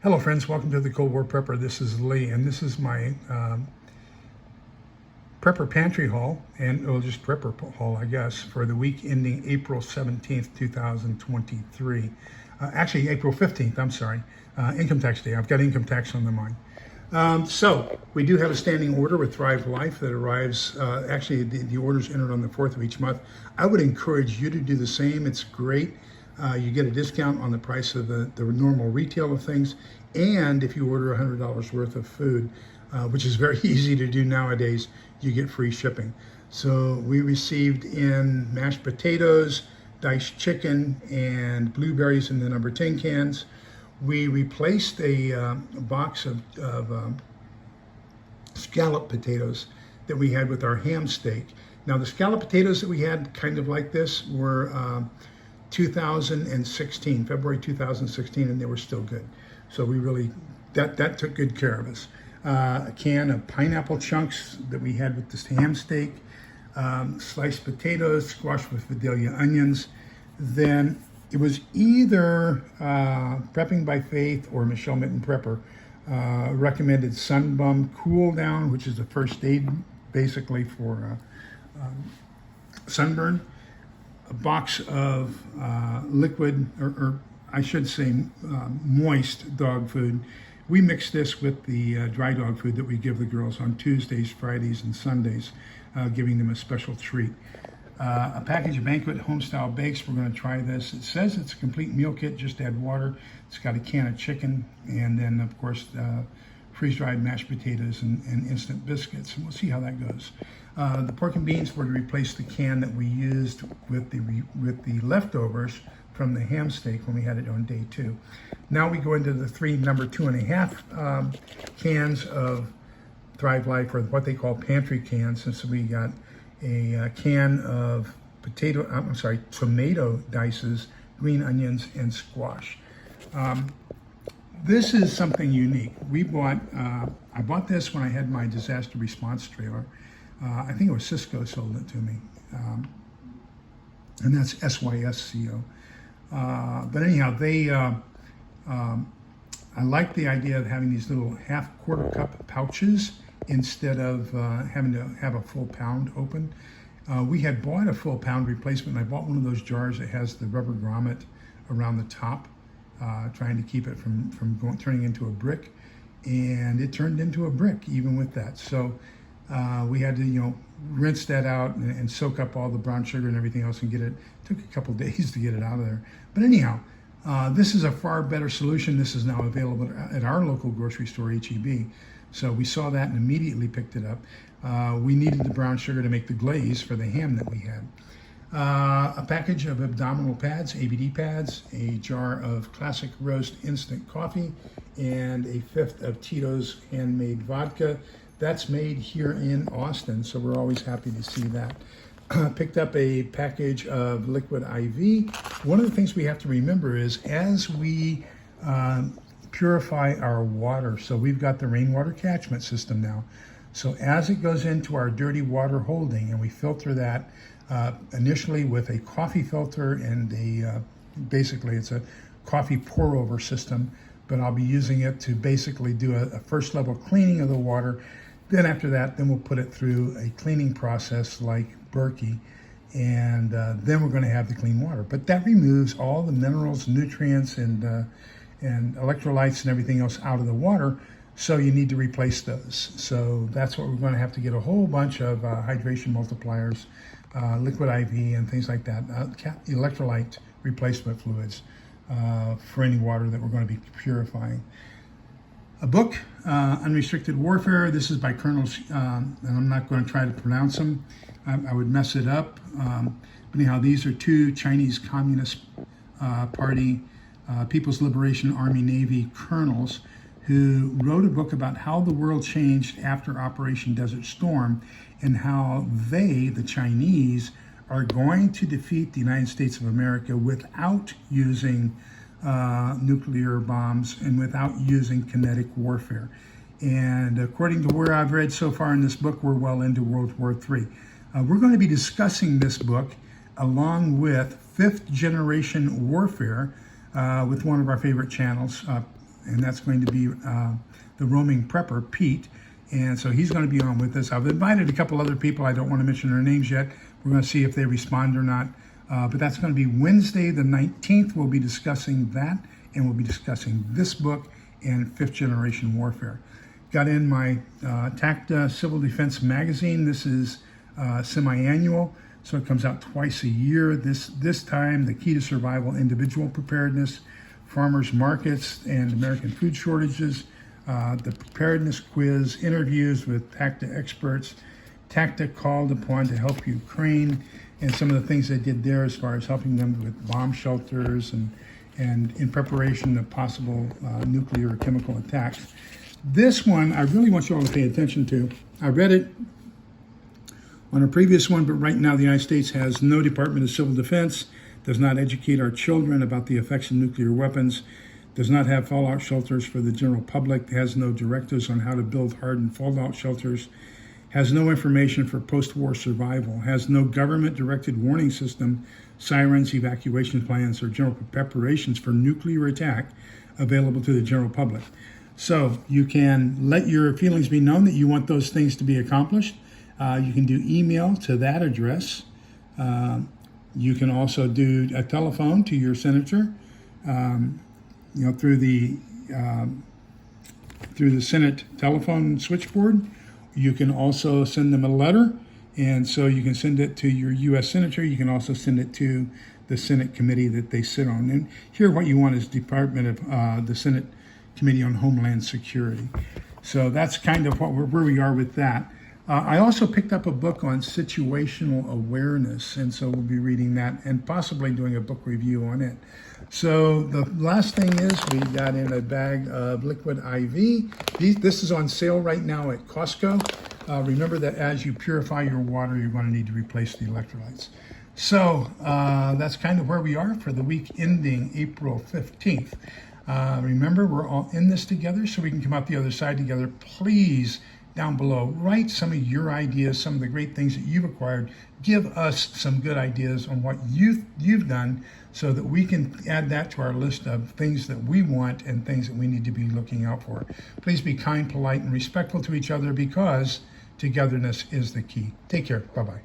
Hello friends, welcome to the Cold War Prepper. This is Lee, and this is my Prepper Pantry haul, and just Prepper haul, I guess, for the week ending April 17th, 2023. Actually, April 15th, I'm sorry, Income Tax Day. I've got income tax on the mind. So we do have a standing order with Thrive Life that arrives, actually the order's entered on the 4th of each month. I would encourage you to do the same. It's great. You get a discount on the price of the normal retail of things, and if you order $100 worth of food, which is very easy to do nowadays, you get free shipping. So we received in mashed potatoes, diced chicken, and blueberries in the number 10 cans. We replaced a box of scallop potatoes that we had with our ham steak. Now the scallop potatoes that we had, kind of like this, were 2016, February 2016, and they were still good. So we really, that took good care of us. A can of pineapple chunks that we had with this ham steak, sliced potatoes, squash with Vidalia onions. Then it was either Prepping by Faith or Michelle Mitten Prepper recommended Sunbum Cool Down, which is the first aid basically for sunburn. A box of liquid, or I should say moist dog food. We mix this with the dry dog food that we give the girls on Tuesdays, Fridays, and Sundays, giving them a special treat. A package of Banquet Homestyle Bakes. We're going to try this. It says it's a complete meal kit, just add water. It's got a can of chicken, and then of course freeze-dried mashed potatoes and instant biscuits, and we'll see how that goes. The pork and beans were to replace the can that we used with the leftovers from the ham steak when we had it on day 2. Now we go into the 3 number 2.5 cans of Thrive Life, or what they call pantry cans. And so we got a can of tomato dices, green onions, and squash. This is something unique. I bought this when I had my disaster response trailer. I think it was Cisco sold it to me, and that's SYSCO. But anyhow, I like the idea of having these little quarter cup pouches instead of having to have a full pound open. We had bought a full pound replacement, and I bought one of those jars that has the rubber grommet around the top, trying to keep it from turning into a brick, and it turned into a brick even with that. So we had to, rinse that out and soak up all the brown sugar and everything else and get it. Took a couple days to get it out of there. But anyhow, this is a far better solution. This is now available at our local grocery store, HEB. So we saw that and immediately picked it up. We needed the brown sugar to make the glaze for the ham that we had. A package of abdominal pads, ABD pads, a jar of classic roast instant coffee, and a 5th of Tito's handmade vodka. That's made here in Austin, so we're always happy to see that. Picked up a package of liquid IV. One of the things we have to remember is as we purify our water, so we've got the rainwater catchment system now. So as it goes into our dirty water holding, and we filter that initially with a coffee filter and basically it's a coffee pour over system, but I'll be using it to basically do a first level cleaning of the water. Then after that, then we'll put it through a cleaning process like Berkey, and then we're going to have the clean water. But that removes all the minerals, nutrients, and electrolytes and everything else out of the water, so you need to replace those. So that's what we're going to have to get a whole bunch of hydration multipliers, liquid IV, and things like that, electrolyte replacement fluids for any water that we're going to be purifying. A book, Unrestricted Warfare. This is by Colonels, and I'm not going to try to pronounce them. I would mess it up. But anyhow, these are 2 Chinese Communist Party, People's Liberation Army Navy colonels who wrote a book about how the world changed after Operation Desert Storm and how they, the Chinese, are going to defeat the United States of America without using nuclear bombs and without using kinetic warfare. And according to where I've read so far in this book, we're well into World War III. We're going to be discussing this book along with 5th Generation Warfare with one of our favorite channels, and that's going to be the roaming prepper, Pete. And so he's going to be on with us. I've invited a couple other people. I don't want to mention their names yet. We're going to see if they respond or not. But that's going to be Wednesday the 19th. We'll be discussing that, and we'll be discussing this book and fifth generation warfare. Got in my TACTA Civil Defense magazine. This is semi-annual, so it comes out twice a year. This time, the key to survival, individual preparedness, farmers markets, and American food shortages. The preparedness quiz, interviews with TACTA experts, TACTA called upon to help Ukraine, and some of the things they did there as far as helping them with bomb shelters and in preparation of possible nuclear or chemical attacks. This one, I really want you all to pay attention to. I read it on a previous one, but right now the United States has no Department of Civil Defense, does not educate our children about the effects of nuclear weapons, does not have fallout shelters for the general public, has no directives on how to build hardened fallout shelters, has no information for post-war survival, has no government-directed warning system, sirens, evacuation plans, or general preparations for nuclear attack available to the general public. So you can let your feelings be known that you want those things to be accomplished. You can do email to that address. You can also do a telephone to your senator. Through the Senate telephone switchboard. You can also send them a letter, and so you can send it to your U.S. Senator. You can also send it to the Senate committee that they sit on. And here what you want is Department of the Senate Committee on Homeland Security. So that's kind of where we are with that. I also picked up a book on situational awareness, and so we'll be reading that and possibly doing a book review on it. So the last thing is we got in a bag of liquid IV. This is on sale right now at Costco. Remember that as you purify your water, you're going to need to replace the electrolytes. So that's kind of where we are for the week ending April 15th. Remember, we're all in this together, so we can come out the other side together. Please, down below, write some of your ideas, some of the great things that you've acquired. Give us some good ideas on what you've done so that we can add that to our list of things that we want and things that we need to be looking out for. Please be kind, polite, and respectful to each other because togetherness is the key. Take care. Bye-bye.